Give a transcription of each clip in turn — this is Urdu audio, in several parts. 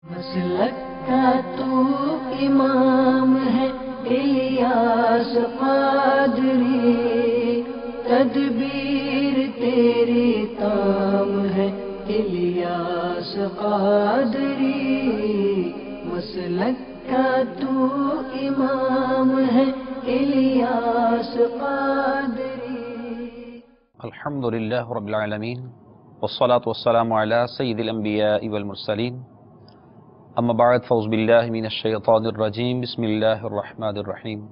مسلک کا تو امام ہے الیاس قادری، تدبیر تیری تام ہے الیاس قادری، مسلک کا تو امام ہے الیاس قادری۔ الحمدللہ رب العالمین والصلاة والسلام علی سید الانبیاء والمرسلین، اما بعد فاعوذ باللہ من الشیطان الرجیم، بسم اللہ الرحمن الرحیم۔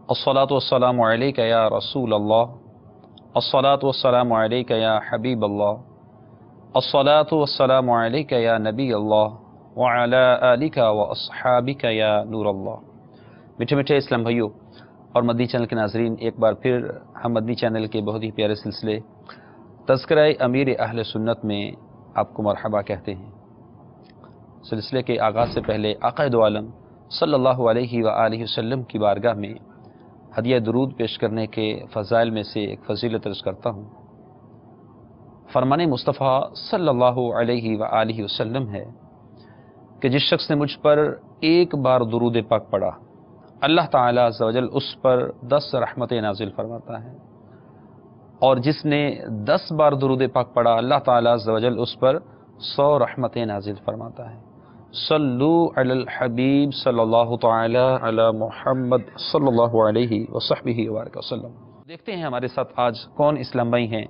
الصلاة والسلام علیک یا رسول اللہ، الصلاة والسلام علیک یا حبیب اللہ، الصلاة والسلام علیک یا نبی اللہ، وعلی آلک واصحابک یا نور اللہ۔ میٹھے میٹھے اسلام بھائیو اور مدنی چینل کے ناظرین، ایک بار پھر ہم مدنی چینل کے بہت ہی پیارے سلسلے تذکرہ امیر اہل سنت میں آپ کو مرحبا کہتے ہیں۔ سلسلے کے آغاز سے پہلے آقا دو عالم صلی اللہ علیہ وآلہ وسلم کی بارگاہ میں ہدیہ درود پیش کرنے کے فضائل میں سے ایک فضیلت عرض کرتا ہوں۔ فرمان مصطفیٰ صلی اللہ علیہ وآلہ وسلم ہے کہ جس شخص نے مجھ پر ایک بار درود پاک پڑھا، اللہ تعالیٰ عز و جل اس پر 10 رحمتیں نازل فرماتا ہے، اور جس نے 10 بار درود پاک پڑھا، اللہ تعالیٰ عز و جل اس پر 100 رحمتیں نازل فرماتا ہے۔ صلو علی الحبیب صلی اللہ تعالی علی محمد صلی اللہ علیہ وصحبہ وبارک وسلم۔ دیکھتے ہیں ہمارے ساتھ آج کون اسلام بھائی ہیں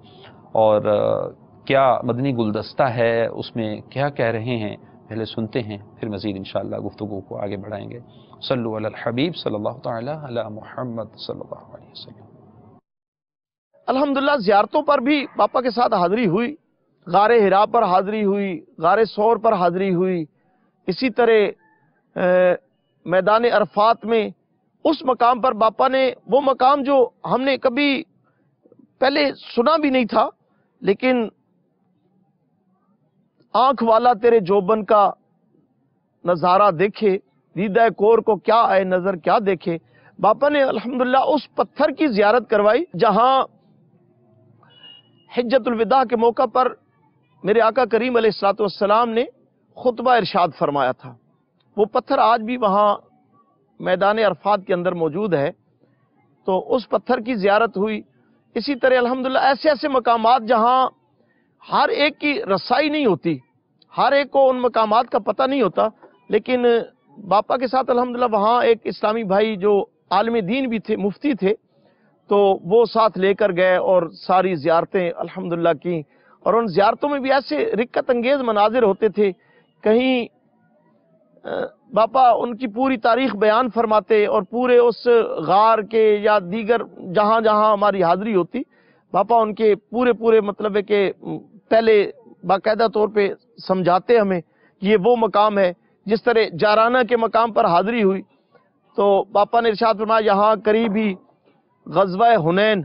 اور کیا مدنی گلدستہ ہے، اس میں کیا کہہ رہے ہیں، پہلے سنتے ہیں پھر مزید انشاءاللہ گفتگو کو آگے بڑھائیں گے۔ صلو علی الحبیب صلی اللہ تعالی علی محمد صلی اللہ علیہ وسلم۔ الحمدللہ زیارتوں پر بھی باپا کے ساتھ حاضری ہوئی، غار حرا پر حاضری ہوئی، غار ثور پر حاضری ہوئی، اسی طرح میدان عرفات میں اس مقام پر باپا نے، وہ مقام جو ہم نے کبھی پہلے سنا بھی نہیں تھا، لیکن آنکھ والا تیرے جوبن کا نظارہ دیکھے، دیدہ کور کو کیا آئے نظر کیا دیکھے، باپا نے الحمدللہ اس پتھر کی زیارت کروائی جہاں حجت الوداع کے موقع پر میرے آقا کریم علیہ السلام نے خطبہ ارشاد فرمایا تھا۔ وہ پتھر آج بھی وہاں میدان عرفات کے اندر موجود ہے، تو اس پتھر کی زیارت ہوئی۔ اسی طرح الحمدللہ ایسے ایسے مقامات جہاں ہر ایک کی رسائی نہیں ہوتی، ہر ایک کو ان مقامات کا پتہ نہیں ہوتا، لیکن باپا کے ساتھ الحمدللہ وہاں ایک اسلامی بھائی جو عالم دین بھی تھے، مفتی تھے، تو وہ ساتھ لے کر گئے اور ساری زیارتیں الحمدللہ کی، اور ان زیارتوں میں بھی ایسے رکت انگیز مناظر ہوتے تھے، کہیں باپا ان کی پوری تاریخ بیان فرماتے اور پورے اس غار کے یا دیگر جہاں جہاں ہماری حاضری ہوتی، باپا ان کے پورے مطلب ہے کہ پہلے باقاعدہ طور پہ سمجھاتے ہمیں یہ وہ مقام ہے۔ جس طرح جارانہ کے مقام پر حاضری ہوئی تو باپا نے ارشاد فرمایا یہاں قریب ہی غزوہ حنین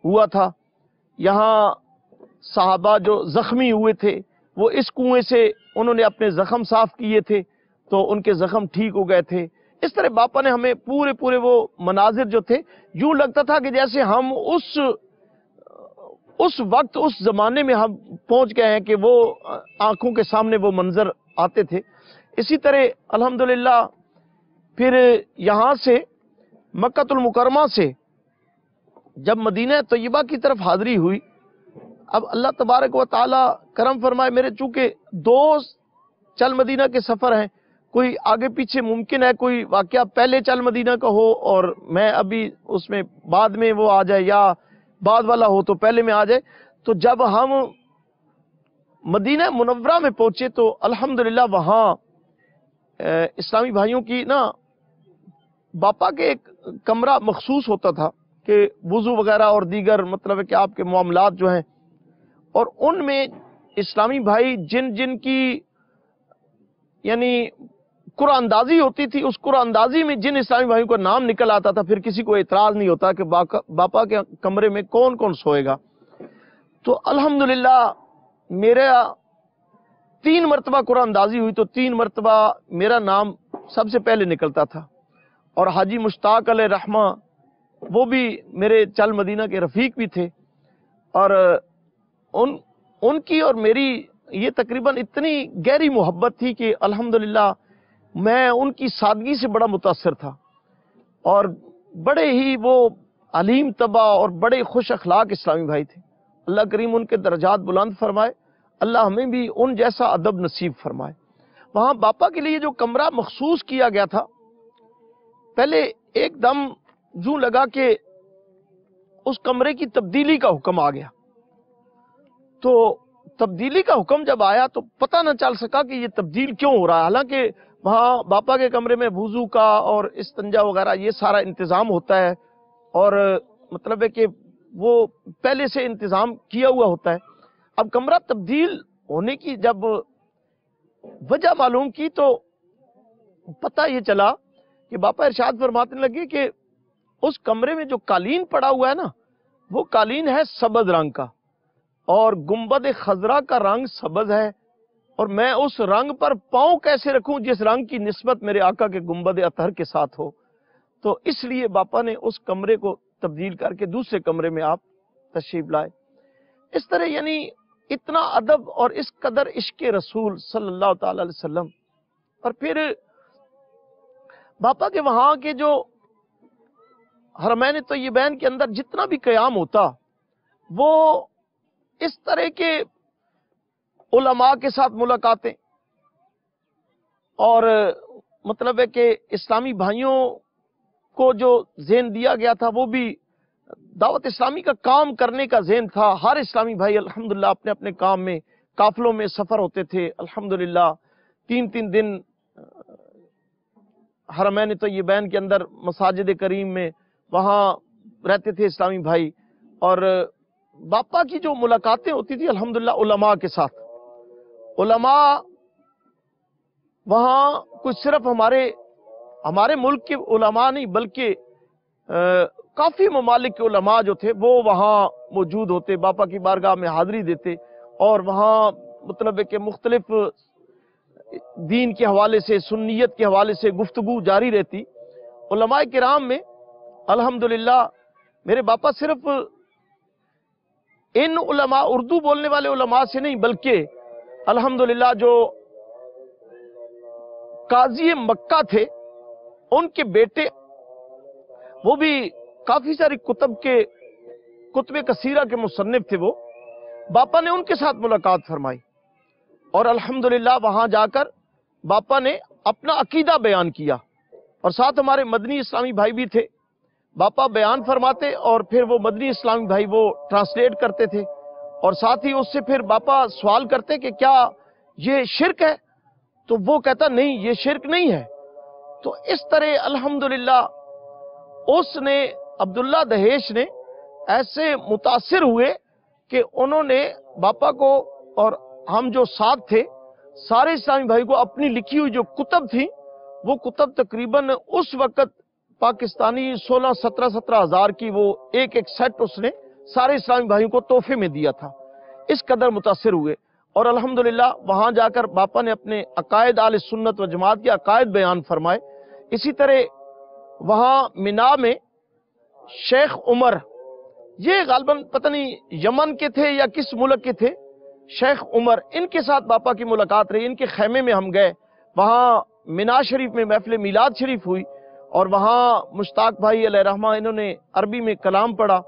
ہوا تھا، یہاں صحابہ جو زخمی ہوئے تھے وہ اس کنویں سے انہوں نے اپنے زخم صاف کیے تھے تو ان کے زخم ٹھیک ہو گئے تھے۔ اس طرح باپا نے ہمیں پورے وہ مناظر جو تھے، یوں لگتا تھا کہ جیسے ہم اس وقت اس زمانے میں ہم پہنچ گئے ہیں کہ وہ آنکھوں کے سامنے وہ منظر آتے تھے۔ اسی طرح الحمدللہ پھر یہاں سے مکہ المکرمہ سے جب مدینہ طیبہ کی طرف حاضری ہوئی، اب اللہ تبارک و تعالی کرم فرمائے، میرے چونکہ 2 چل مدینہ کے سفر ہیں، کوئی آگے پیچھے ممکن ہے کوئی واقعہ پہلے چل مدینہ کا ہو اور میں ابھی اس میں بعد میں وہ آ جائے، یا بعد والا ہو تو پہلے میں آ جائے۔ تو جب ہم مدینہ منورہ میں پہنچے تو الحمدللہ وہاں اسلامی بھائیوں کی باپا کے ایک کمرہ مخصوص ہوتا تھا کہ وضو وغیرہ اور دیگر مطلب ہے کہ آپ کے معاملات جو ہیں، اور ان میں اسلامی بھائی جن کی یعنی قرآن اندازی ہوتی تھی، اس قرآن اندازی میں جن اسلامی بھائیوں کا نام نکل آتا تھا، پھر کسی کو اعتراض نہیں ہوتا کہ باپا کے کمرے میں کون کون سوئے گا۔ تو الحمدللہ میرا 3 مرتبہ قرآن اندازی ہوئی تو 3 مرتبہ میرا نام سب سے پہلے نکلتا تھا، اور حاجی مشتاق علیہ رحمہ وہ بھی میرے چل مدینہ کے رفیق بھی تھے، اور ان کی اور میری یہ تقریباً اتنی گہری محبت تھی کہ الحمدللہ میں ان کی سادگی سے بڑا متاثر تھا، اور بڑے ہی وہ علیم طبع اور بڑے خوش اخلاق اسلامی بھائی تھے۔ اللہ کریم ان کے درجات بلند فرمائے، اللہ ہمیں بھی ان جیسا ادب نصیب فرمائے۔ وہاں باپا کے لیے جو کمرہ مخصوص کیا گیا تھا، پہلے ایک دم یوں لگا کہ اس کمرے کی تبدیلی کا حکم آ گیا۔ تو تبدیلی کا حکم جب آیا تو پتہ نہ چل سکا کہ یہ تبدیل کیوں ہو رہا ہے، حالانکہ وہاں باپا کے کمرے میں وضو کا اور استنجا وغیرہ یہ سارا انتظام ہوتا ہے، اور مطلب ہے کہ وہ پہلے سے انتظام کیا ہوا ہوتا ہے۔ اب کمرہ تبدیل ہونے کی جب وجہ معلوم کی تو پتہ یہ چلا کہ باپا ارشاد فرمانے لگے کہ اس کمرے میں جو قالین پڑا ہوا ہے نا، وہ قالین ہے سبز رنگ کا، اور گنبد خضرا کا رنگ سبز ہے، اور میں اس رنگ پر پاؤں کیسے رکھوں جس رنگ کی نسبت میرے آقا کے گنبد اطہر کے ساتھ ہو؟ تو اس لیے باپا نے اس کمرے کو تبدیل کر کے دوسرے کمرے میں آپ تشریف لائے۔ اس طرح یعنی اتنا ادب اور اس قدر عشق رسول صلی اللہ تعالی علیہ وسلم۔ اور پھر باپا کے وہاں کے جو حرمین طیبین کے اندر جتنا بھی قیام ہوتا، وہ اس طرح کے علماء کے ساتھ ملاقاتیں، اور مطلب ہے کہ اسلامی بھائیوں کو جو ذہن دیا گیا تھا وہ بھی دعوت اسلامی کا کام کرنے کا ذہن تھا۔ ہر اسلامی بھائی الحمدللہ اپنے اپنے کام میں قافلوں میں سفر ہوتے تھے، الحمدللہ 3 دن حرمین طیبین کے اندر مساجد کریم میں وہاں رہتے تھے اسلامی بھائی، اور باپا کی جو ملاقاتیں ہوتی تھی الحمدللہ علماء کے ساتھ، علماء وہاں کچھ صرف ہمارے ملک کے علماء نہیں بلکہ کافی ممالک کے علماء جو تھے وہ وہاں موجود ہوتے، باپا کی بارگاہ میں حاضری دیتے، اور وہاں مطلب ہے کہ مختلف دین کے حوالے سے، سنیت کے حوالے سے گفتگو جاری رہتی۔ علماء کرام میں الحمدللہ میرے باپا صرف ان علماء اردو بولنے والے علماء سے نہیں بلکہ الحمدللہ جو قاضی مکہ تھے ان کے بیٹے، وہ بھی کافی ساری کتب کثیرہ کے مصنف تھے، وہ باپا نے ان کے ساتھ ملاقات فرمائی، اور الحمدللہ وہاں جا کر باپا نے اپنا عقیدہ بیان کیا، اور ساتھ ہمارے مدنی اسلامی بھائی بھی تھے۔ باپا بیان فرماتے اور پھر وہ مدنی اسلامی بھائی وہ ٹرانسلیٹ کرتے تھے، اور ساتھ ہی اس سے پھر باپا سوال کرتے کہ کیا یہ شرک ہے؟ تو وہ کہتا نہیں، یہ شرک نہیں ہے۔ تو اس طرح الحمدللہ اس نے عبداللہ دہیش نے ایسے متاثر ہوئے کہ انہوں نے باپا کو اور ہم جو ساتھ تھے سارے اسلامی بھائی کو اپنی لکھی ہوئی جو کتب تھی، وہ کتب تقریباً اس وقت پاکستانی 16-17 ہزار کی وہ ایک سیٹ اس نے سارے اسلامی بھائیوں کو تحفے میں دیا تھا۔ اس قدر متاثر ہوئے، اور الحمدللہ وہاں جا کر باپا نے اپنے عقائد اہل سنت و جماعت کے عقائد بیان فرمائے۔ اسی طرح وہاں مینا میں شیخ عمر، یہ غالباً پتہ نہیں یمن کے تھے یا کس ملک کے تھے، شیخ عمر، ان کے ساتھ باپا کی ملاقات رہی، ان کے خیمے میں ہم گئے، وہاں مینا شریف میں محفل میلاد شریف ہوئی، اور وہاں مشتاق بھائی علیہ رحمہ انہوں نے عربی میں کلام پڑھا،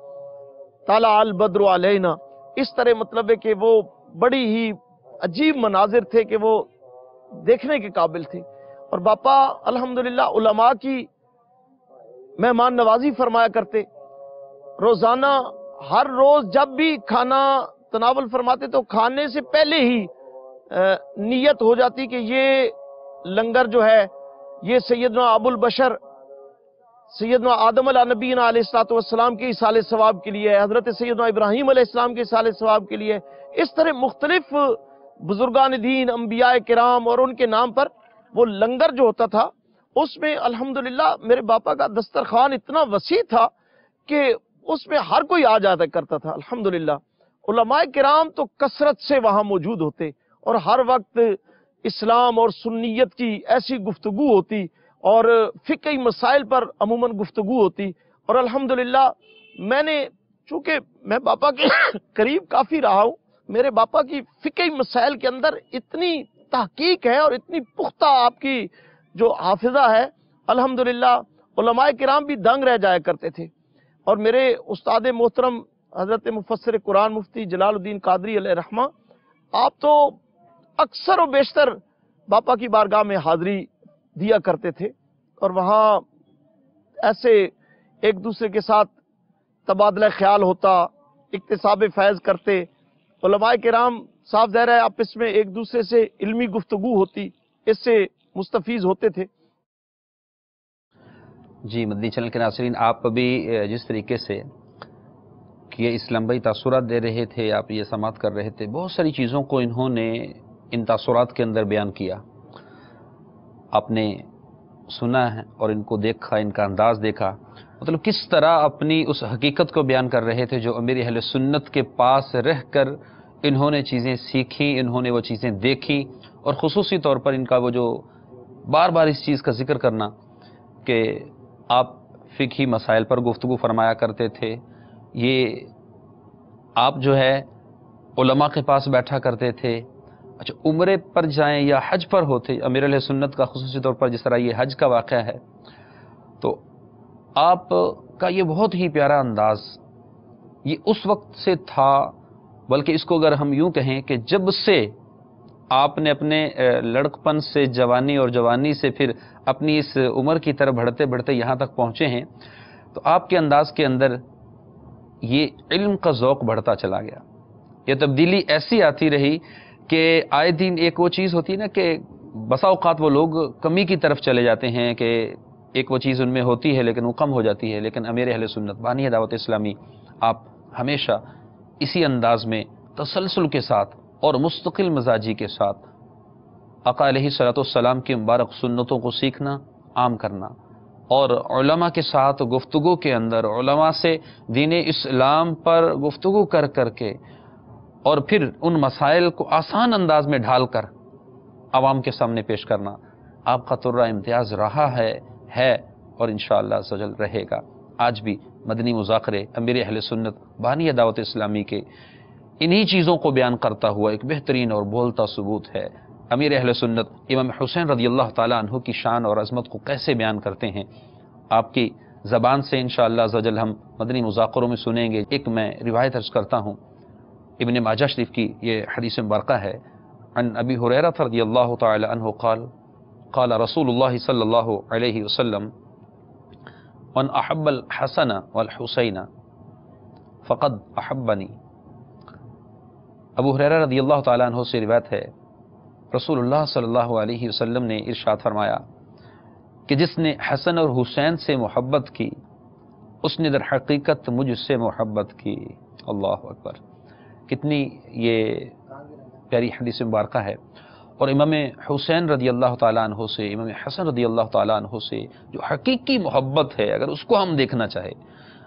طلع البدر علینا۔ اس طرح مطلب ہے کہ وہ بڑی ہی عجیب مناظر تھے کہ وہ دیکھنے کے قابل تھے۔ اور باپا الحمدللہ علماء کی مہمان نوازی فرمایا کرتے، روزانہ ہر روز جب بھی کھانا تناول فرماتے تو کھانے سے پہلے ہی نیت ہو جاتی کہ یہ لنگر جو ہے یہ سیدنا ابو البشر سیدنا آدم علیہ نبینا علیہ الصلوۃ والسلام کے ایصال ثواب کے لیے ہے، حضرت سیدنا ابراہیم علیہ السلام کے ایصال ثواب کے لیے، اس طرح مختلف بزرگان دین، انبیاء کرام، اور ان کے نام پر وہ لنگر جو ہوتا تھا، اس میں الحمدللہ میرے باپا کا دسترخوان اتنا وسیع تھا کہ اس میں ہر کوئی آ جاتا کرتا تھا۔ الحمدللہ علماء کرام تو کثرت سے وہاں موجود ہوتے، اور ہر وقت اسلام اور سنیت کی ایسی گفتگو ہوتی، اور فقہی مسائل پر عموماً گفتگو ہوتی۔ اور الحمدللہ چونکہ میں باپا کے قریب کافی رہا ہوں، میرے باپا کی فقہی مسائل کے اندر اتنی تحقیق ہے اور اتنی پختہ آپ کی جو حافظہ ہے، الحمدللہ علماء کرام بھی دنگ رہ جایا کرتے تھے۔ اور میرے استاد محترم حضرت مفسر قرآن مفتی جلال الدین قادری علیہ رحمہ، آپ تو اکثر و بیشتر باپا کی بارگاہ میں حاضری دیا کرتے تھے، اور وہاں ایسے ایک دوسرے کے ساتھ تبادلہ خیال ہوتا، اکتساب فیض کرتے، علماء کرام صاف ظاہر ہے آپس میں ایک دوسرے سے علمی گفتگو ہوتی، اس سے مستفیض ہوتے تھے۔ جی مدنی چینل کے ناظرین، آپ بھی جس طریقے سے کہ یہ اسلام بھائی تاثرات دے رہے تھے، آپ یہ سماعت کر رہے تھے، بہت ساری چیزوں کو انہوں نے ان تاثرات کے اندر بیان کیا، آپ نے سنا ہے اور ان کو دیکھا، ان کا انداز دیکھا، مطلب کس طرح اپنی اس حقیقت کو بیان کر رہے تھے جو امیر اہل سنت کے پاس رہ کر انہوں نے چیزیں سیکھیں، انہوں نے وہ چیزیں دیکھی، اور خصوصی طور پر ان کا وہ جو بار بار اس چیز کا ذکر کرنا کہ آپ فقہی مسائل پر گفتگو فرمایا کرتے تھے، یہ آپ جو ہے علماء کے پاس بیٹھا کرتے تھے، اچھا عمرے پر جائیں یا حج پر ہوتے، امیر علیہ سنت کا خصوصی طور پر جس طرح یہ حج کا واقعہ ہے، تو آپ کا یہ بہت ہی پیارا انداز یہ اس وقت سے تھا، بلکہ اس کو اگر ہم یوں کہیں کہ جب سے آپ نے اپنے لڑکپن سے جوانی اور جوانی سے پھر اپنی اس عمر کی طرف بڑھتے بڑھتے یہاں تک پہنچے ہیں، تو آپ کے انداز کے اندر یہ علم کا ذوق بڑھتا چلا گیا، یہ تبدیلی ایسی آتی رہی کہ آئے دن ایک وہ چیز ہوتی ہے نا کہ بسا اوقات وہ لوگ کمی کی طرف چلے جاتے ہیں کہ ایک وہ چیز ان میں ہوتی ہے لیکن وہ کم ہو جاتی ہے، لیکن امیر اہل سنت بانی دعوت اسلامی آپ ہمیشہ اسی انداز میں تسلسل کے ساتھ اور مستقل مزاجی کے ساتھ آقا علیہ الصلوۃ والسلام کی مبارک سنتوں کو سیکھنا، عام کرنا، اور علماء کے ساتھ گفتگو کے اندر علماء سے دین اسلام پر گفتگو کر کر کے اور پھر ان مسائل کو آسان انداز میں ڈھال کر عوام کے سامنے پیش کرنا آپ کا طرہ امتیاز رہا ہے اور انشاءاللہ سجل رہے گا۔ آج بھی مدنی مذاکرے امیر اہل سنت بانی دعوت اسلامی کے انہی چیزوں کو بیان کرتا ہوا ایک بہترین اور بولتا ثبوت ہے۔ امیر اہل سنت امام حسین رضی اللہ تعالیٰ عنہ کی شان اور عظمت کو کیسے بیان کرتے ہیں، آپ کی زبان سے انشاءاللہ سجل ہم مدنی مذاکروں میں سنیں گے۔ ایک میں روایت عرض کرتا ہوں، ابن ماجہ شریف کی یہ حدیث مبارکہ ہے، عن ابی ہریرہ رضی اللہ تعالی عنہ قال قال رسول اللہ صلی اللہ علیہ وسلم من احب الحسن والحسین فقد احبنی۔ ابو ہریرہ رضی اللہ تعالی عنہ سے روایت ہے، رسول اللہ صلی اللہ علیہ وسلم نے ارشاد فرمایا کہ جس نے حسن اور حسین سے محبت کی اس نے در حقیقت مجھ سے محبت کی۔ اللہ اکبر، کتنی یہ پیاری حدیث مبارکہ ہے۔ اور امام حسین رضی اللہ تعالیٰ عنہ سے، امام حسن رضی اللہ تعالیٰ عنہ سے جو حقیقی محبت ہے، اگر اس کو ہم دیکھنا چاہے،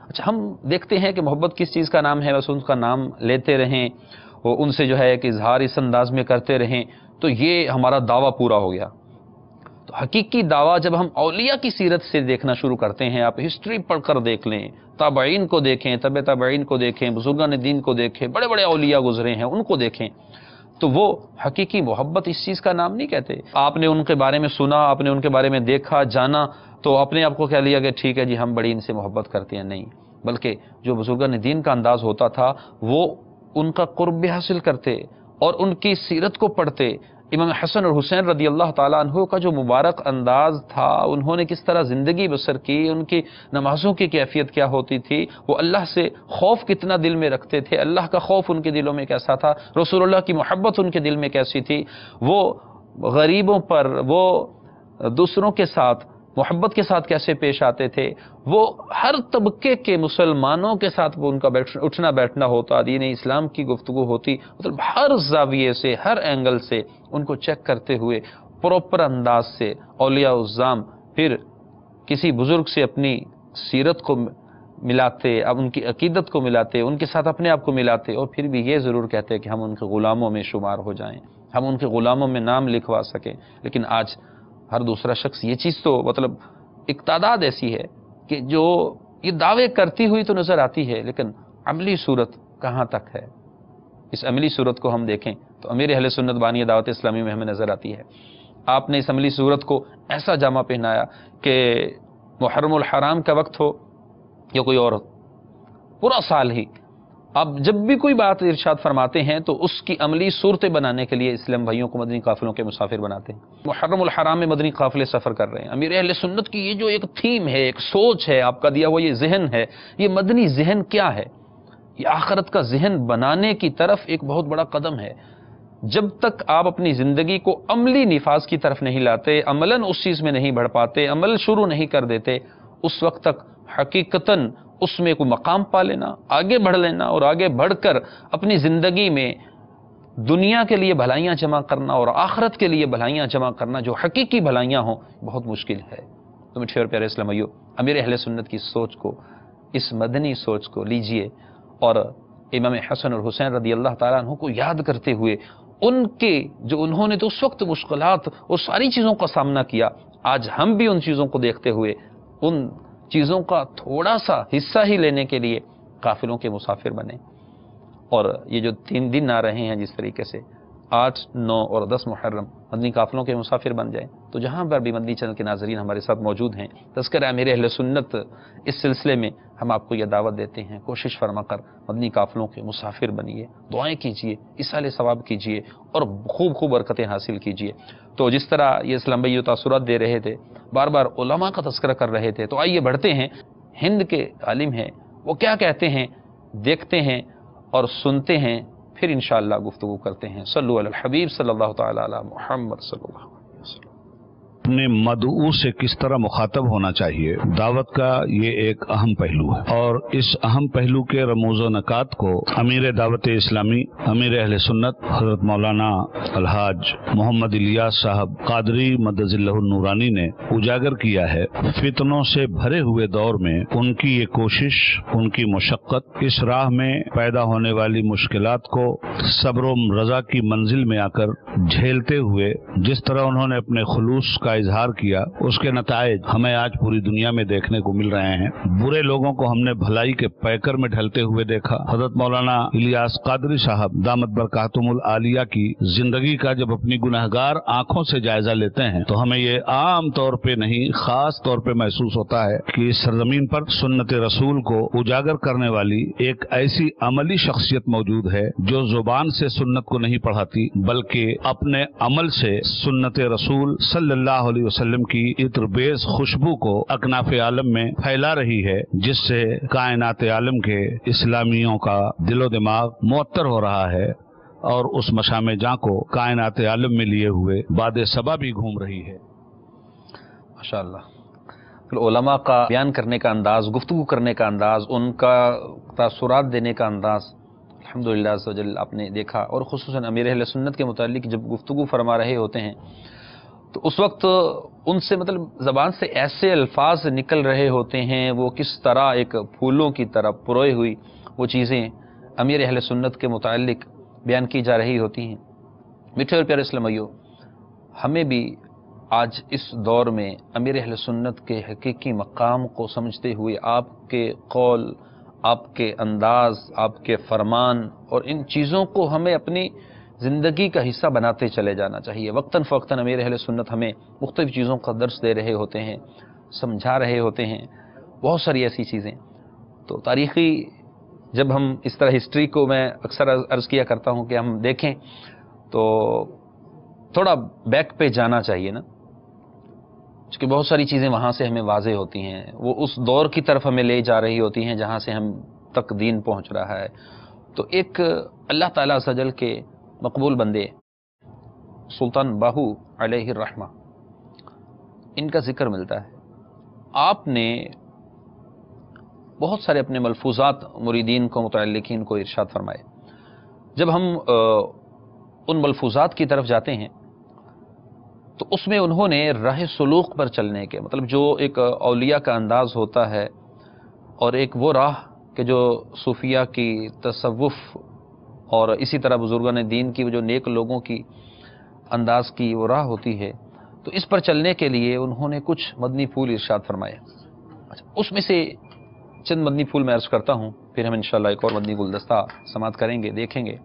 اچھا ہم دیکھتے ہیں کہ محبت کس چیز کا نام ہے، بس ان کا نام لیتے رہیں، وہ ان سے جو ہے کہ اظہار اس انداز میں کرتے رہیں تو یہ ہمارا دعویٰ پورا ہو گیا۔ تو حقیقی دعویٰ جب ہم اولیاء کی سیرت سے دیکھنا شروع کرتے ہیں، آپ ہسٹری پڑھ کر دیکھ لیں، تابعین کو دیکھیں، تبع تابعین کو دیکھیں، بزرگان دین کو دیکھیں، بڑے بڑے اولیاء گزرے ہیں ان کو دیکھیں، تو وہ حقیقی محبت اس چیز کا نام نہیں کہتے۔ آپ نے ان کے بارے میں سنا، آپ نے ان کے بارے میں دیکھا، جانا، تو اپنے آپ کو کہہ لیا کہ ٹھیک ہے جی ہم بڑی ان سے محبت کرتے ہیں، نہیں، بلکہ جو بزرگان دین کا انداز ہوتا تھا وہ ان کا قرب بھی حاصل کرتے اور ان کی سیرت کو پڑھتے۔ امام حسن اور حسین رضی اللہ تعالیٰ عنہ کا جو مبارک انداز تھا، انہوں نے کس طرح زندگی بسر کی، ان کی نمازوں کی کیفیت کیا ہوتی تھی، وہ اللہ سے خوف کتنا دل میں رکھتے تھے، اللہ کا خوف ان کے دلوں میں کیسا تھا، رسول اللہ کی محبت ان کے دل میں کیسی تھی، وہ غریبوں پر، وہ دوسروں کے ساتھ محبت کے ساتھ کیسے پیش آتے تھے، وہ ہر طبقے کے مسلمانوں کے ساتھ وہ ان کا اٹھنا بیٹھنا ہوتا، دین اسلام کی گفتگو ہوتی، مطلب ہر زاویے سے، ہر اینگل سے ان کو چیک کرتے ہوئے پراپر انداز سے اولیاء الزام پھر کسی بزرگ سے اپنی سیرت کو ملاتے، اب ان کی عقیدت کو ملاتے، ان کے ساتھ اپنے آپ کو ملاتے، اور پھر بھی یہ ضرور کہتے کہ ہم ان کے غلاموں میں شمار ہو جائیں، ہم ان کے غلاموں میں نام لکھوا سکیں۔ لیکن آج ہر دوسرا شخص یہ چیز تو مطلب ایک تعداد ایسی ہے کہ جو یہ دعوے کرتی ہوئی تو نظر آتی ہے، لیکن عملی صورت کہاں تک ہے، اس عملی صورت کو ہم دیکھیں تو امیر اہل سنت بانی دعوت اسلامی میں ہمیں نظر آتی ہے۔ آپ نے اس عملی صورت کو ایسا جامہ پہنایا کہ محرم الحرام کا وقت ہو یا کوئی اور پورا سال ہی آپ جب بھی کوئی بات ارشاد فرماتے ہیں تو اس کی عملی صورتیں بنانے کے لیے اسلام بھائیوں کو مدنی قافلوں کے مسافر بناتے ہیں۔ محرم الحرام میں مدنی قافلے سفر کر رہے ہیں۔ امیر اہل سنت کی یہ جو ایک تھیم ہے، ایک سوچ ہے، آپ کا دیا ہوا یہ ذہن ہے، یہ مدنی ذہن کیا ہے؟ یہ آخرت کا ذہن بنانے کی طرف ایک بہت بڑا قدم ہے۔ جب تک آپ اپنی زندگی کو عملی نفاذ کی طرف نہیں لاتے، عملاً اس چیز میں نہیں بڑھ پاتے، عمل شروع نہیں کر دیتے، اس وقت تک حقیقتاً اس میں کوئی مقام پا لینا، آگے بڑھ لینا اور آگے بڑھ کر اپنی زندگی میں دنیا کے لیے بھلائیاں جمع کرنا اور آخرت کے لیے بھلائیاں جمع کرنا جو حقیقی بھلائیاں ہوں بہت مشکل ہے۔ تو میٹھے اور پیارے اسلامیوں، امیر اہل سنت کی سوچ کو، اس مدنی سوچ کو لیجئے اور امام حسن اور حسین رضی اللہ تعالیٰ عنہ کو یاد کرتے ہوئے ان کے جو انہوں نے تو اس وقت مشکلات اور ساری چیزوں کا سامنا کیا، آج ہم بھی ان چیزوں کو دیکھتے ہوئے ان چیزوں کا تھوڑا سا حصہ ہی لینے کے لیے قافلوں کے مسافر بنے، اور یہ جو 3 دن آ رہے ہیں جس طریقے سے 8، 9 اور 10 محرم مدنی قافلوں کے مسافر بن جائیں، تو جہاں پر بھی مدنی چینل کے ناظرین ہمارے ساتھ موجود ہیں، تذکرہ امیر اہل سنت اس سلسلے میں ہم آپ کو یہ دعوت دیتے ہیں، کوشش فرما کر مدنی قافلوں کے مسافر بنیے، دعائیں کیجئے، ایصال ثواب کیجئے اور خوب خوب برکتیں حاصل کیجئے۔ تو جس طرح یہ اسلام بھائی تاثرات دے رہے تھے، بار بار علماء کا تذکرہ کر رہے تھے، تو آئیے بڑھتے ہیں، ہند کے عالم ہیں وہ کیا کہتے ہیں دیکھتے ہیں اور سنتے ہیں، پھر انشاءاللہ گفتگو کرتے ہیں۔ صلو علی الحبیب صلی اللہ تعالی علی محمد صلی اللہ علیہ وسلم۔ اپنے مدعو سے کس طرح مخاطب ہونا چاہیے، دعوت کا یہ ایک اہم پہلو ہے، اور اس اہم پہلو کے رموز و نکات کو امیر دعوت اسلامی امیر اہل سنت حضرت مولانا الحاج محمد الیاس صاحب قادری مدظ اللہ النورانی نے اجاگر کیا ہے۔ فتنوں سے بھرے ہوئے دور میں ان کی یہ کوشش، ان کی مشقت، اس راہ میں پیدا ہونے والی مشکلات کو صبر و رضا کی منزل میں آ کر جھیلتے ہوئے جس طرح انہوں نے اپنے خلوص کا اظہار کیا، اس کے نتائج ہمیں آج پوری دنیا میں دیکھنے کو مل رہے ہیں۔ برے لوگوں کو ہم نے بھلائی کے پیکر میں ڈھلتے ہوئے دیکھا۔ حضرت مولانا الیاس قادری صاحب دامت برکاتہم العالیہ کی زندگی کا جب اپنی گنہگار آنکھوں سے جائزہ لیتے ہیں تو ہمیں یہ عام طور پہ نہیں، خاص طور پہ محسوس ہوتا ہے کہ اس سرزمین پر سنت رسول کو اجاگر کرنے والی ایک ایسی عملی شخصیت موجود ہے جو زبان سے سنت کو نہیں پڑھاتی بلکہ اپنے عمل سے سنت رسول صلی اللہ علیہ وسلم کی عطر بیز خوشبو کو اکناف عالم میں پھیلا رہی ہے، جس سے کائنات عالم کے اسلامیوں کا دل و دماغ معطر ہو رہا ہے، اور اس مشام جاں کو کائنات عالم میں لیے ہوئے باد صبا بھی گھوم رہی ہے۔ ماشاءاللہ، علماء کا بیان کرنے کا انداز، گفتگو کرنے کا انداز، ان کا تاثرات دینے کا انداز الحمدللہ عز و جل آپ نے دیکھا، اور خصوصاً امیر اہل سنت کے متعلق جب گفتگو فرما رہے ہوتے ہیں تو اس وقت ان سے مطلب زبان سے ایسے الفاظ نکل رہے ہوتے ہیں، وہ کس طرح ایک پھولوں کی طرح پروئی ہوئی وہ چیزیں امیر اہل سنت کے متعلق بیان کی جا رہی ہوتی ہیں۔ میٹھے اور پیارے اسلامیوں، ہمیں بھی آج اس دور میں امیر اہل سنت کے حقیقی مقام کو سمجھتے ہوئے آپ کے قول، آپ کے انداز، آپ کے فرمان اور ان چیزوں کو ہمیں اپنی زندگی کا حصہ بناتے چلے جانا چاہیے۔ وقتاً فوقتاً امیر اہل سنت ہمیں مختلف چیزوں کا درس دے رہے ہوتے ہیں، سمجھا رہے ہوتے ہیں، بہت ساری ایسی چیزیں۔ تو تاریخی جب ہم اس طرح ہسٹری کو میں اکثر عرض کیا کرتا ہوں کہ ہم دیکھیں تو تھوڑا بیک پہ جانا چاہیے نا، کیونکہ بہت ساری چیزیں وہاں سے ہمیں واضح ہوتی ہیں، وہ اس دور کی طرف ہمیں لے جا رہی ہوتی ہیں جہاں سے ہم تک دین پہنچ رہا ہے۔ تو ایک اللہ تعالیٰ عز و جل کے مقبول بندے سلطان باہو علیہ الرحمہ، ان کا ذکر ملتا ہے۔ آپ نے بہت سارے اپنے ملفوظات مریدین کو، متعلقین کو ارشاد فرمائے۔ جب ہم ان ملفوظات کی طرف جاتے ہیں تو اس میں انہوں نے راہ سلوک پر چلنے کے مطلب جو ایک اولیاء کا انداز ہوتا ہے، اور ایک وہ راہ کہ جو صوفیہ کی، تصوف اور اسی طرح بزرگان دین کی، جو نیک لوگوں کی انداز کی وہ راہ ہوتی ہے، تو اس پر چلنے کے لیے انہوں نے کچھ مدنی پھول ارشاد فرمائے۔ اس میں سے چند مدنی پھول میں عرض کرتا ہوں، پھر ہم انشاءاللہ ایک اور مدنی گلدستہ سماعت کریں گے، دیکھیں گے۔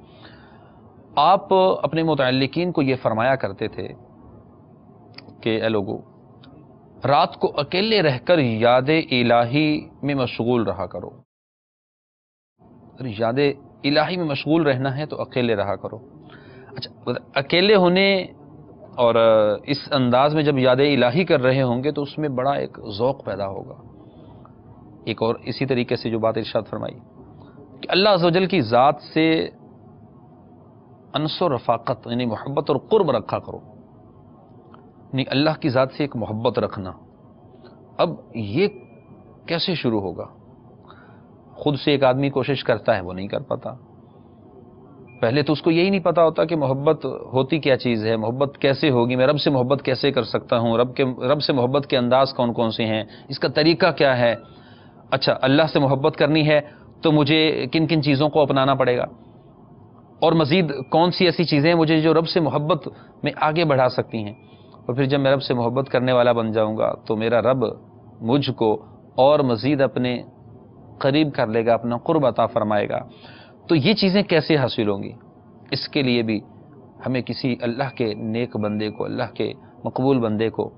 آپ اپنے متعلقین کو یہ فرمایا کرتے تھے کہ اے لوگو، رات کو اکیلے رہ کر یاد الہی میں مشغول رہا کرو. یاد الہی میں مشغول رہنا ہے تو اکیلے رہا کرو. اچھا، اکیلے ہونے اور اس انداز میں جب یاد الہی کر رہے ہوں گے تو اس میں بڑا ایک ذوق پیدا ہوگا. ایک اور اسی طریقے سے جو بات ارشاد فرمائی کہ اللہ عز و جل کی ذات سے انس و رفاقت یعنی محبت اور قرب رکھا کرو. یعنی اللہ کی ذات سے ایک محبت رکھنا. اب یہ کیسے شروع ہوگا؟ خود سے ایک آدمی کوشش کرتا ہے، وہ نہیں کر پاتا. پہلے تو اس کو یہی نہیں پتا ہوتا کہ محبت ہوتی کیا چیز ہے، محبت کیسے ہوگی، میں رب سے محبت کیسے کر سکتا ہوں، رب سے محبت کے انداز کون کون سے ہیں، اس کا طریقہ کیا ہے. اچھا، اللہ سے محبت کرنی ہے تو مجھے کن کن چیزوں کو اپنانا پڑے گا، اور مزید کون سی ایسی چیزیں ہیں مجھے جو رب سے محبت میں آگے بڑھا سکتی ہیں. اور پھر جب میں رب سے محبت کرنے والا بن جاؤں گا تو میرا رب مجھ کو اور مزید اپنے قریب کر لے گا، اپنا قرب عطا فرمائے گا. تو یہ چیزیں کیسے حاصل ہوں گی؟ اس کے لیے بھی ہمیں کسی اللہ کے نیک بندے کو، اللہ کے مقبول بندے کو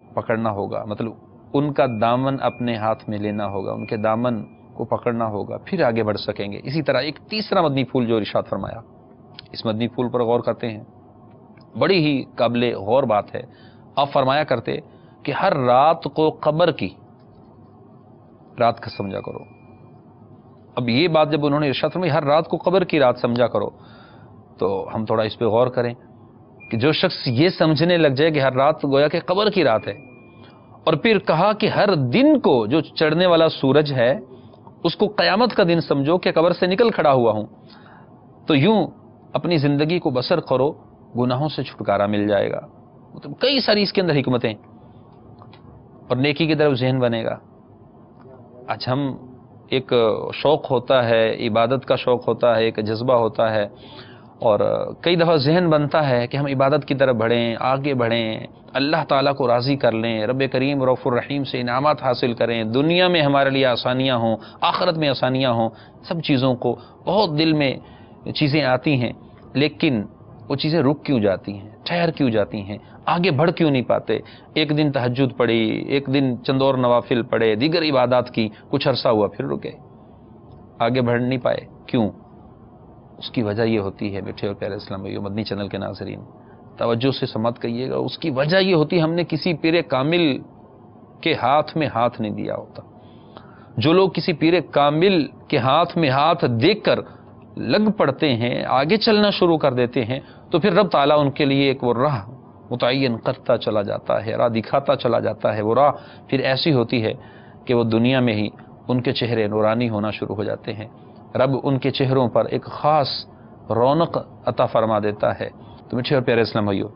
پکڑنا ہوگا. مطلب ان کا دامن اپنے ہاتھ میں لینا ہوگا، ان کے دامن کو پکڑنا ہوگا، پھر آگے بڑھ سکیں گے. اسی طرح ایک تیسرا مدنی پھول جو ارشاد فرمایا، اس مدنی پھول پر غور کرتے ہیں، بڑی ہی قابل غور بات ہے. آپ فرمایا کرتے کہ ہر رات کو قبر کی رات کا سمجھا کرو. اب یہ بات جب انہوں نے ارشاد فرمائی ہر رات کو قبر کی رات سمجھا کرو، تو ہم تھوڑا اس پہ غور کریں کہ جو شخص یہ سمجھنے لگ جائے کہ ہر رات گویا کہ قبر کی رات ہے، اور پھر کہا کہ ہر دن کو جو چڑھنے والا سورج ہے اس کو قیامت کا دن سمجھو کہ قبر سے نکل کھڑا ہوا ہوں، تو یوں اپنی زندگی کو بسر کرو، گناہوں سے چھٹکارا مل جائے گا. مطلب کئی ساری اس کے اندر حکمتیں، اور نیکی کی طرف ذہن بنے گا. آج ہم ایک شوق ہوتا ہے، عبادت کا شوق ہوتا ہے، ایک جذبہ ہوتا ہے، اور کئی دفعہ ذہن بنتا ہے کہ ہم عبادت کی طرف بڑھیں، آگے بڑھیں، اللہ تعالیٰ کو راضی کر لیں، رب کریم رؤوف الرحیم سے انعامات حاصل کریں، دنیا میں ہمارے لیے آسانیاں ہوں، آخرت میں آسانیاں ہوں. سب چیزوں کو بہت دل میں چیزیں آتی ہیں، لیکن وہ چیزیں رک کیوں جاتی ہیں، ٹھہر کیوں جاتی ہیں، آگے بڑھ کیوں نہیں پاتے؟ ایک دن تہجد پڑھی، ایک دن چند اور نوافل پڑھے، دیگر عبادات کی، کچھ عرصہ ہوا پھر رکے، آگے بڑھ نہیں پائے. کیوں؟ اس کی وجہ یہ ہوتی ہے بیٹھے اور پیارے اسلام بھائیو، مدنی چینل کے ناظرین توجہ سے سماعت کیجیے گا، اس کی وجہ یہ ہوتی ہے ہم نے کسی پیر کامل کے ہاتھ میں ہاتھ نہیں دیا ہوتا. جو لوگ کسی پیر کامل کے ہاتھ میں ہاتھ دیکھ کر لگ پڑتے ہیں، آگے چلنا شروع کر دیتے ہیں، تو پھر رب تعالیٰ ان کے لیے ایک وہ راہ متعین کرتا چلا جاتا ہے، راہ دکھاتا چلا جاتا ہے. وہ راہ پھر ایسی ہوتی ہے کہ وہ دنیا میں ہی ان کے چہرے نورانی ہونا شروع ہو جاتے ہیں، رب ان کے چہروں پر ایک خاص رونق عطا فرما دیتا ہے. تو میٹھے اور پیارے اسلام بھائیو،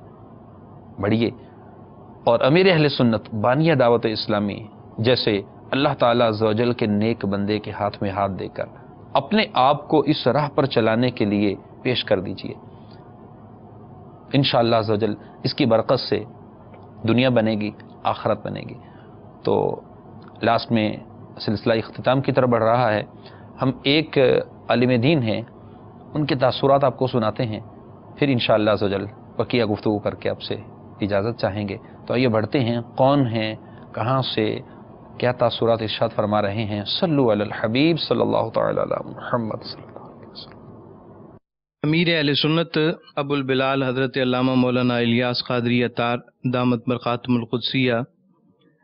بڑھیے اور امیر اہل سنت بانیہ دعوت اسلامی جیسے اللہ تعالیٰ عز و جل کے نیک بندے کے ہاتھ میں ہاتھ دے کر اپنے آپ کو اس راہ پر چلانے کے لیے پیش کر دیجئے. انشاءاللہ عز و جل اس کی برکت سے دنیا بنے گی، آخرت بنے گی. تو لاسٹ میں سلسلہ اختتام کی طرف بڑھ رہا ہے. ہم ایک عالم دین ہیں، ان کے تاثرات آپ کو سناتے ہیں، پھر انشاءاللہ عز و جل بقیہ گفتگو کر کے آپ سے اجازت چاہیں گے. تو آئیے بڑھتے ہیں، کون ہیں، کہاں سے، کیا تاثرات ارشاد فرما رہے ہیں. صلو علی الحبیب صلی اللہ تعالی علی محمد صلی اللہ علیہ وسلم. امیر اہل سنت ابو البلال حضرت علامہ مولانا الیاس قادری اطار دامت برکاتہم القدسیہ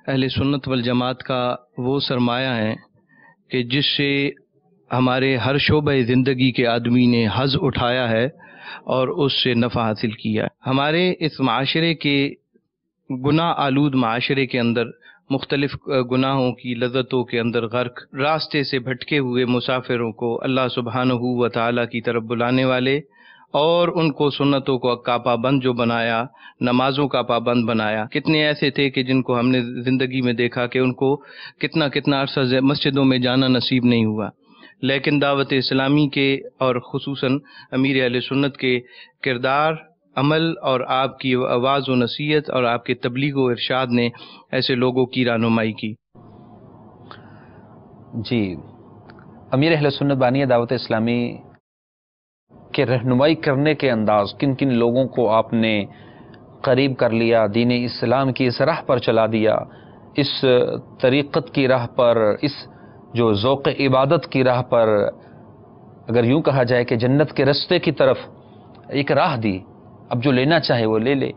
اہل سنت والجماعت کا وہ سرمایہ ہیں کہ جس سے ہمارے ہر شعبہ زندگی کے آدمی نے حظ اٹھایا ہے اور اس سے نفع حاصل کیا. ہمارے اس معاشرے کے گناہ آلود معاشرے کے اندر مختلف گناہوں کی لذتوں کے اندر غرق، راستے سے بھٹکے ہوئے مسافروں کو اللہ سبحانہ و تعالیٰ کی طرف بلانے والے، اور ان کو سنتوں کا پابند جو بنایا، نمازوں کا پابند بنایا. کتنے ایسے تھے کہ جن کو ہم نے زندگی میں دیکھا کہ ان کو کتنا عرصہ مسجدوں میں جانا نصیب نہیں ہوا، لیکن دعوت اسلامی کے اور خصوصاً امیر اہل سنت کے کردار، عمل اور آپ کی آواز و نصیحت اور آپ کے تبلیغ و ارشاد نے ایسے لوگوں کی رہنمائی کی. جی، امیر اہل سنت بانی دعوت اسلامی کہ رہنمائی کرنے کے انداز، کن کن لوگوں کو آپ نے قریب کر لیا، دین اسلام کی اس راہ پر چلا دیا، اس طریقت کی راہ پر، اس جو ذوق عبادت کی راہ پر، اگر یوں کہا جائے کہ جنت کے رستے کی طرف ایک راہ دی، اب جو لینا چاہے وہ لے لے۔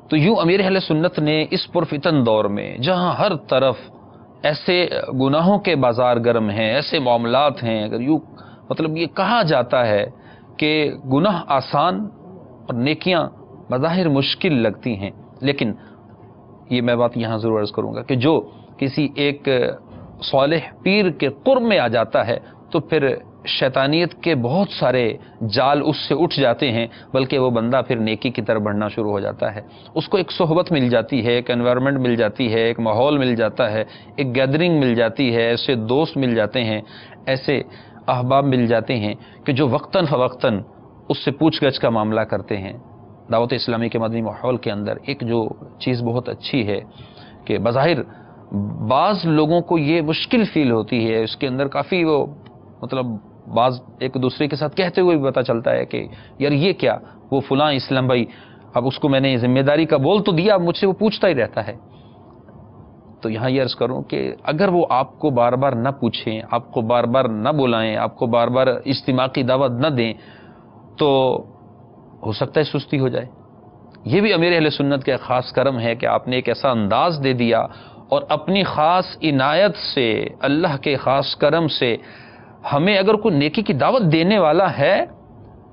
تو یوں امیر اہل سنت نے اس پرفتن دور میں جہاں ہر طرف ایسے گناہوں کے بازار گرم ہیں، ایسے معاملات ہیں، اگر یوں مطلب یہ کہا جاتا ہے کہ گناہ آسان اور نیکیاں بظاہر مشکل لگتی ہیں، لیکن یہ میں بات یہاں ضرور عرض کروں گا کہ جو کسی ایک صالح پیر کے قرب میں آ جاتا ہے تو پھر شیطانیت کے بہت سارے جال اس سے اٹھ جاتے ہیں، بلکہ وہ بندہ پھر نیکی کی طرف بڑھنا شروع ہو جاتا ہے۔ اس کو ایک صحبت مل جاتی ہے، ایک انوائرمنٹ مل جاتی ہے، ایک ماحول مل جاتا ہے، ایک گیدرنگ مل جاتی ہے، ایسے دوست مل جاتے ہیں، ایسے احباب مل جاتے ہیں کہ جو وقتاً فوقتاً اس سے پوچھ گچھ کا معاملہ کرتے ہیں۔ دعوت اسلامی کے مدنی ماحول کے اندر ایک جو چیز بہت اچھی ہے کہ بظاہر بعض لوگوں کو یہ مشکل فیل ہوتی ہے، اس کے اندر کافی وہ مطلب بعض ایک دوسرے کے ساتھ کہتے ہوئے بھی پتہ چلتا ہے کہ یار یہ کیا، وہ فلاں اسلام بھائی، اب اس کو میں نے ذمہ داری کا بول تو دیا، اب مجھ سے وہ پوچھتا ہی رہتا ہے۔ تو یہاں یہ عرض کروں کہ اگر وہ آپ کو بار بار نہ پوچھیں، آپ کو بار بار نہ بلائیں، آپ کو بار بار اجتماع کی دعوت نہ دیں، تو ہو سکتا ہے سستی ہو جائے۔ یہ بھی امیر اہل سنت کا خاص کرم ہے کہ آپ نے ایک ایسا انداز دے دیا اور اپنی خاص عنایت سے، اللہ کے خاص کرم سے ہمیں اگر کوئی نیکی کی دعوت دینے والا ہے،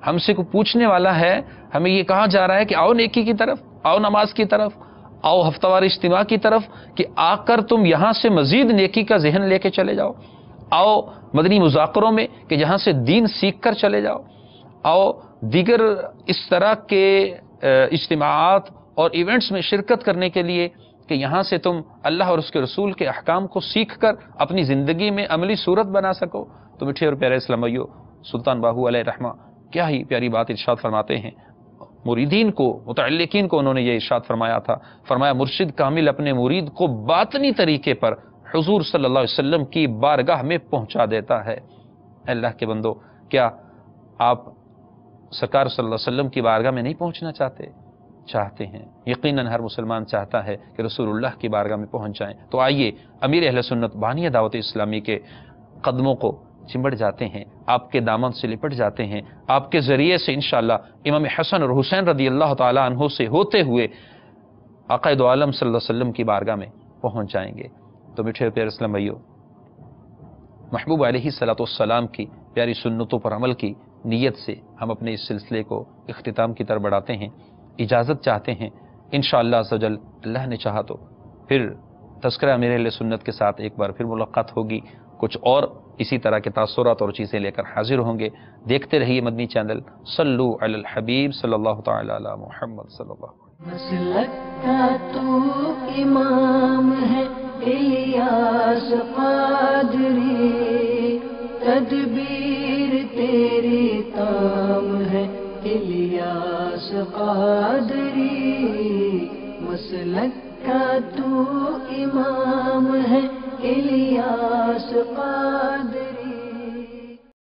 ہم سے کوئی پوچھنے والا ہے، ہمیں یہ کہا جا رہا ہے کہ آؤ نیکی کی طرف، آؤ نماز کی طرف، آؤ ہفتہ وار اجتماع کی طرف، کہ آ کر تم یہاں سے مزید نیکی کا ذہن لے کے چلے جاؤ، آؤ مدنی مذاکروں میں کہ جہاں سے دین سیکھ کر چلے جاؤ، آؤ دیگر اس طرح کے اجتماعات اور ایونٹس میں شرکت کرنے کے لیے کہ یہاں سے تم اللہ اور اس کے رسول کے احکام کو سیکھ کر اپنی زندگی میں عملی صورت بنا سکو۔ تو میٹھے اور پیارے اسلامیو، سلطان باہو علیہ رحمہ کیا ہی پیاری بات ارشاد فرماتے ہیں۔ مریدین کو، متعلقین کو انہوں نے یہ ارشاد فرمایا تھا، فرمایا مرشد کامل اپنے مرید کو باطنی طریقے پر حضور صلی اللہ علیہ وسلم کی بارگاہ میں پہنچا دیتا ہے۔ اللہ کے بندو، کیا آپ سرکار صلی اللہ علیہ وسلم کی بارگاہ میں نہیں پہنچنا چاہتے ہیں؟ یقیناً ہر مسلمان چاہتا ہے کہ رسول اللہ کی بارگاہ میں پہنچ جائیں۔ تو آئیے امیر اہل سنت بانی دعوت اسلامی کے قدموں کو چمبڑ جاتے ہیں، آپ کے دامن سے لپٹ جاتے ہیں، آپ کے ذریعے سے انشاءاللہ امام حسن اور حسین رضی اللہ تعالی عنہ سے ہوتے ہوئے آقا دو عالم صلی اللہ علیہ وسلم کی بارگاہ میں پہنچ جائیں گے۔ تو میٹھے پیارے اسلام بھائیو، محبوب علیہ الصلوۃ والسلام کی پیاری سنتوں پر عمل کی نیت سے ہم اپنے اس سلسلے کو اختتام کی طرف بڑھاتے ہیں، اجازت چاہتے ہیں۔ انشاءاللہ عز و جل اللہ نے چاہا تو پھر تذکرہ امیر اہل سنت کے ساتھ ایک بار پھر ملاقات ہوگی، کچھ اور اسی طرح کے تاثرات اور چیزیں لے کر حاضر ہوں گے۔ دیکھتے رہیے مدنی چینل۔ صلو علی الحبیب صلی اللہ تعالی علی محمد صلی اللہ علیہ وسلم۔ مسلک کا تو امام ہے الیاس قادری، تدبیر تیری تام ہے الیاس قادری، مسلک کا تو امام ہے الیاس قادری۔